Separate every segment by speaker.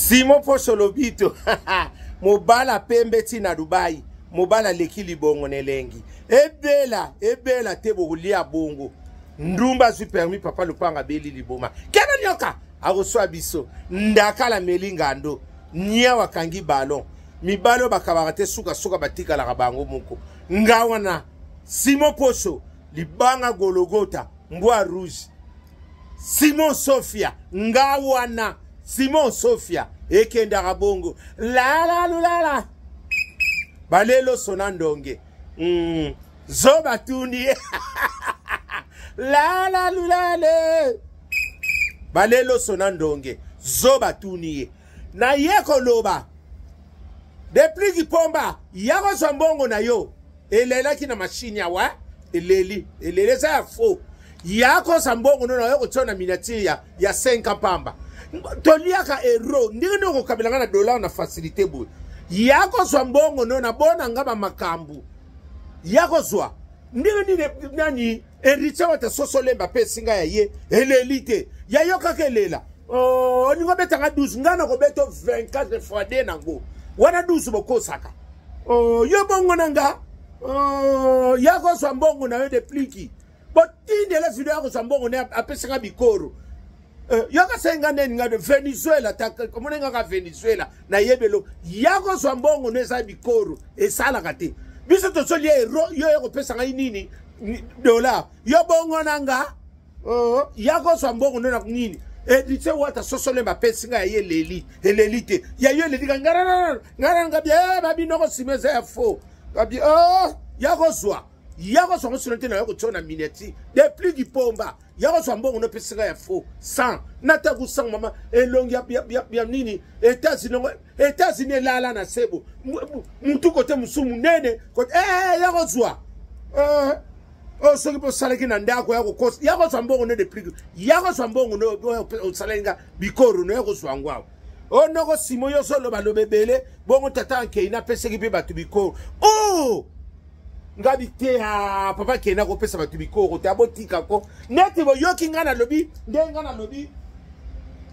Speaker 1: Simon Posholobito. Mobala pembe tina Dubai. Mobala leki libongo nelengi. Ebela tebo ulia bongo. Ndumba zui permis papa lupanga beli liboma. Kena nyoka. Aroswa biso. Ndaka la melingando. Nia wakangi balon. Mi balo bakabarate suka batika la rabango moko. Ngawana. Simon Posho. Libanga Gologota. Mbwa rouge. Simon Sophia. Ngawana. Simon Sophia. Ekenda rabongo. La. Balelo sonandonge. Zoba tuni. La. Balelo sonandonge. Zoba tuni. Na yeko loba. Depuis ki pomba. Yako zambongo na yo. Elela ki na machine ya wa. Elele za ya fo. Yako zambongo na yo kuchona minati ya 5 pamba. Toliaka ero. Ndiko noko kabilanga na dola na facilité boy. Yako zambongo na bona ngaba makambu. Yako zwa. Ndiko nani ericha wata sosolemba pe singa ya ye. Elelite. Ya yoka kelela. Oh, ningo betanga 12 ngana ko beto 24 fois de nango. Wana 12 boko saka. Oh, yo bongo nanga. Oh, yako swambongo na yo de pliki. But tinde la video yako swambongo ne apesanga bikoro. Yaka senga neni nga de Venezuela taka komone nga Venezuela na yebelo. Yako swambongo ne sa bikoro e sala kate. Biso to soli yo yako pesanga nini $. Yo bongo nanga. Oh, yako swambongo na nini. Edite wata sosole ma pesinga ya elelite ya yo leli ngara ngabi babi noko simeza ya fo babi yako zwa musulante na yako chona mineti de plus du pomba yako zwa mbongo no pesinga ya fo 100 nata ku 100 mama elongi ya nini États-Unis lala na sebo mutu kote musumu nene kote yako zwa oh, so kipo salaki na ndako yako kosi yako swambongo ne de plus yako swambongo no salenga bikoru no yako swangwa oh noko simo yo solo balobebele bongo tata nke ina pese ki pe batu bikoru oh ngabi te papa ke na ko pesa batu bikoru te abotika ko neti bo yoki ngana lobi ndenga na lobi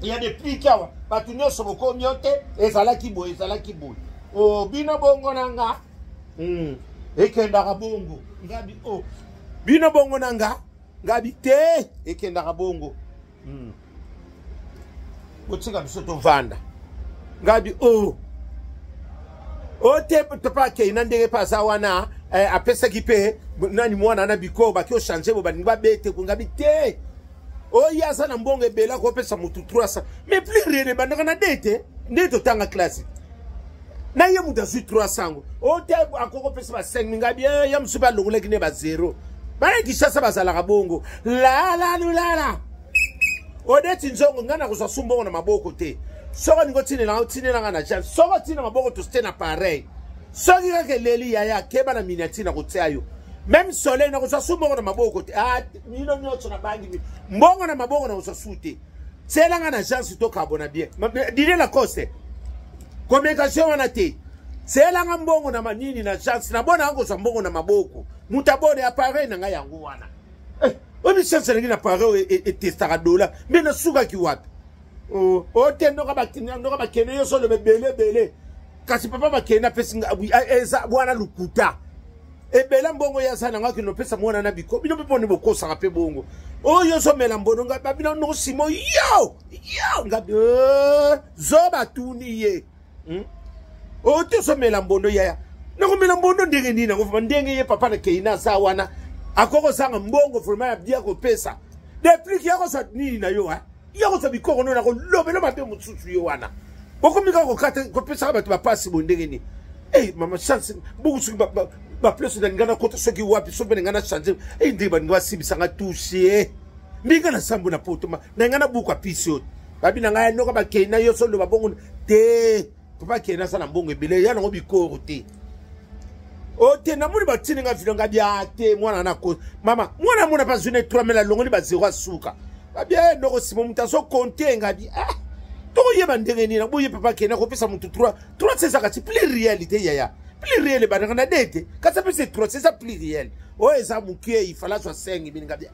Speaker 1: ya de plus kawa batu nyoso boko myote ezalaki boy oh bino bongo nanga ekenda ka bongo ngabi oh bino bongo nanga ngabi te ekenda ka bongo botsika biso to vanda ngabi te papa ke inandenge pasa wana apesa kipe nani mwana na biko ba kyo changer bo ba bete ko ngabi te yasa na mbongo ebela ko pesa mutu 300 mais plus rien bandaka na dete ndeto tanga classique na ye muta su 300 te akoko pesa ba 5 ngabi ya msuba longole kine ba 0 bana kishasa bazala kabongo la odeti nzongo ngana kusa sumbongo na maboko te soko ningo tinela ngana cha soko tina maboko to stena pareil soki kake leli ya keba na minati na kutsayo même soleil na kusa sumbongo na maboko te mino nyoto na bangi mbongo na maboko na kusa sute tsela ngana chance to kabona bien dire la coste communication wana te tsela ngambongo na manini na chance na bona ngo sa mbongo na maboko mutabone appareil na nga yangu wana oni chance ngina appareil testara $. Mais na suka ki wapi tendo ka bakene yo solo bele kasi papa bakena pesinga eza bwana lukuta ebela mbongo ya sana ngaki no pesa mwana na biko bino biponi bokosa kape bongo yo so mela mbono ngaba bino no simo yo ngabi zoba tuni ye te so mela mbono ya nako mela mbono ndenge nini ngofuma ndenge ye papa na keina sa wana akoko sanga mbongo vraiment abdia ko pesa depuis yako sa nini na yo yako sa bikoko no na ko lobelo mabe mutsusu yo wana boko mika ko kata ko pesa ba ba pasi bondenge ni mama chance buku su ba plus na ngana ko to soki wapi so bene ngana changer ndiba ngwa sibisanga toucher mbinga na sambu na potoma na ngana buku apisio babi na ngaya no ka ba keina yo so lo ba bongo te papa kena sana mbongo ebele ya ngo bikoro te te na muni batini nga vilo ngabia te mwana na ko mama mwana pa zone 3000 longo ni ba 0 asuka babia ndoko simo mutaso konte ngabi to yeba ndenge ni na boye papa kena ko pesa mutu 3 c'est ça kati plus réalité ya plus réel ba na dete kata pesa 3 c'est ça plus réel eza mukie il fallait soit 5 bi ngabia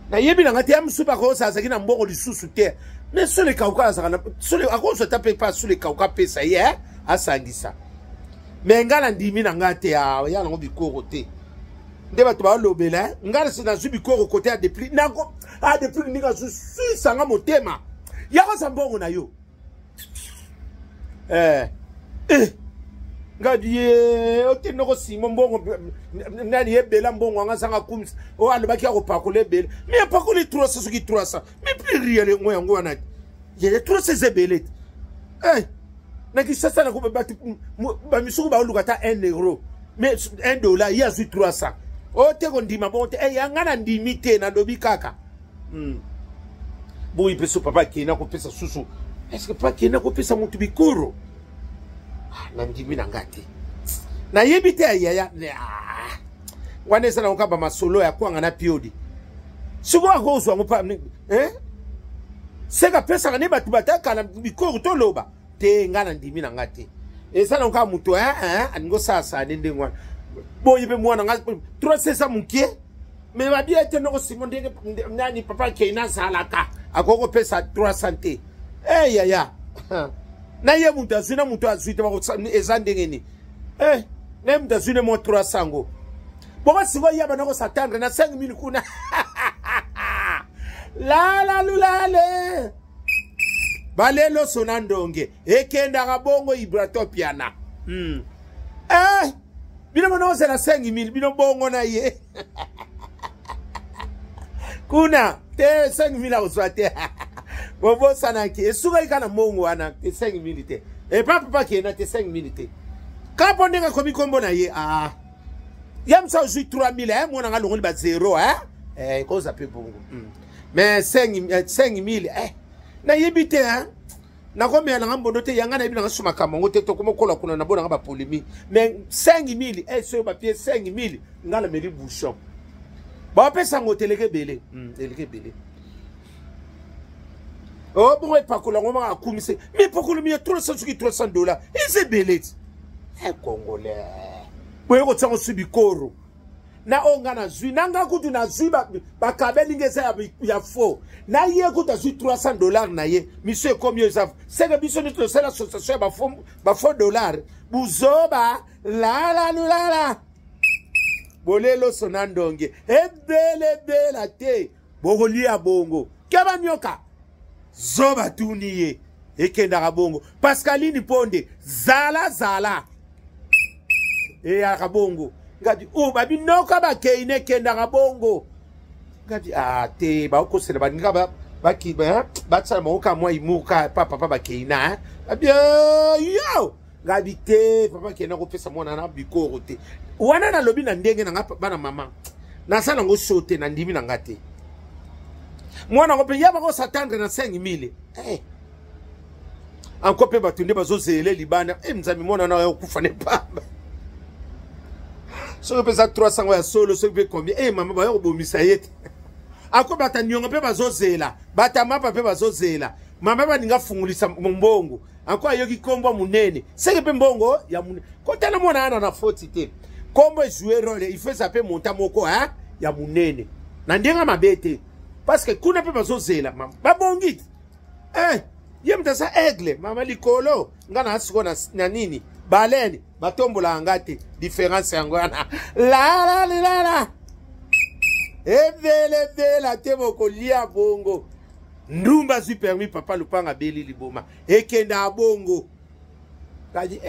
Speaker 1: na yebi na ngati ya msupa ko sa sakina mbongo lisusu te mais sur les kauka sakana sur les ako so tape pas sur les kauka pesa ye asangisa mais ngala ndimi na ngate ya ngo bikoro te nde bato ba lobela ngala sina zu bikoro côté a depuis nako a depuis ninga su sanga motema ya ko sambongo na yo ngadi ote noko simo mbongo nani yebela mbongo nga sanga kumisa o alobaki ya kopakole bele mais pakole 300 soki 300 mais plus rien ngo yango wana je 300 bele na kisasa na ko ba misuku ba oluka ta 1 euro mais $1 ya su 300 o te ko ndima bonte yanga na ndimi te na dobi kaka bo ipeso papa kina ko pesa susu est-ce que papa kina ko pesa mutu bikoro na ndimi na ngati na yebite ya wane sana ukaba masolo ya kwanga na piodi suko akozo ngopa seka pesa ngane batu bataka na bikoro to loba te ngana ndimi na ngati sana ukaba mutu aningo sasa nende ngwana boye be mwana ngati 300 munkie me babia te no simondenge nani papa keina salaka akoko pesa 300 ya na ye mutu azuna mutu azuite bako ezandengeni na mutu azune mo 300 ngo boko siko yaba nako s'attendre na 5000 kuna la lulale balelo sonandonge ekenda kabongo ibratopiana bino mono se na 5000 bino bongo na ye kuna te 5000 a uswate bobo sana ki esuka ikana mongo wana te 5000 te papa ki na te 5000 te kapo ndinga komi kombo na ye yamsa usu 3000 mona nga longo ba 0 ko za pe bongo mais 5000 na yebite na ko me na ngambondo te yanga na ibi na suma kamongo te to komo kola kuna na bona nga ba polimi mais 5000 so ba pie 5000 ngala meri bouchon ba pesa ngoteleke bele eleke bele oh bon pakula ngoma akumise mais pakula mi $300 ise beleti congolais boye ko tsango subikoro na onga na zui nanga kutu na zui ba kabeli ngesa ya fo na ye kuta zui $300 na ye monsieur combien ça c'est que biso notre seule association ba fo $, buzoba la bolelo sonandonge bele te bogolia bongo kaba nyoka zoba tuniye ekenda kabongo Pascaline Ponde zala ya kabongo ngadi babi noka ba keine kenda kabongo ngadi te ba okosela ba ngaba baki ba tsala moka mwa imuka papa ba keina abia yo ngadi te papa kena ko pesa mwana na bikoro te wana na lobi na ndenge na ngapa bana mama na sana ngo sote na ndimi na ngate mwana ngo pe yaba ko s'attendre na 5000 encore pe batunde bazozele libana mzami mwana na kufa ne pamba so pesa 300 ya solo so pe combien mama ba yo bomisa yete encore batanyonga pe bazozela batamapa pe bazozela mama baninga fungulisa mbongo encore yoki kombo munene seke pe mbongo ya munene kotana mwana ana na 40 te kombo jouer rôle il faut ça pe monta moko ya munene na ndenga mabete parce que kuna pe bazozela mama babongit yemta sa aigle mama likolo ngana asiko na nini baleni batombola ngate différence yango na la evele temo kolia bongo ndumba si permis papa lupanga beli liboma ekenda bongo kaji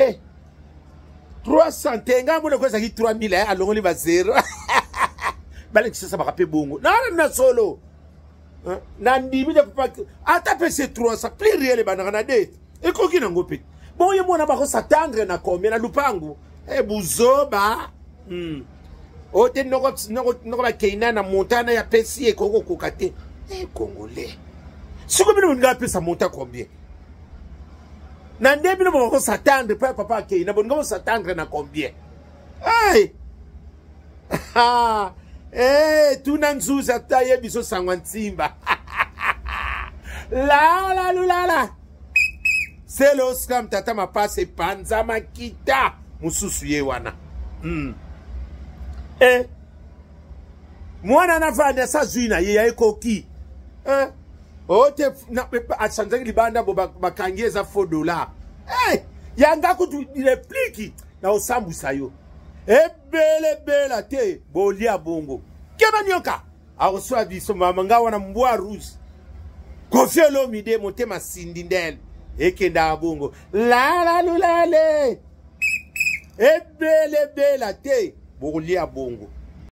Speaker 1: 300 ngambo ko sa ki 3000 alongoli ba 0 bale kisa ba kape bongo na solo na ndimi de papa ata pese 300 plus rien bana na date ekoki na ngope bon ye mona ba ko s'attendre na combien na lupangu buzoba ote noko ba keina na montana ya pesi ekoko kokate congolais siko bino nga pesa monta combien na ndebi no ba ko s'attendre papa keina bon ngo s'attendre na combien tuna nzuza taye biso sangwa ntimba la c'est l'oscam tata mapase panza makita mususu ye wana mwana na vanda sa zuina ye ya ekoki ote na achanzaki libanda bo bakangeza $4 yanga kutu repliki na osambusa yo bela te bolia bongo keba nyoka akoswa biso mama ngawa na mbwa rouge Koffi Olomide motema sindindel ekenda bongo la lulale bela te bolia bongo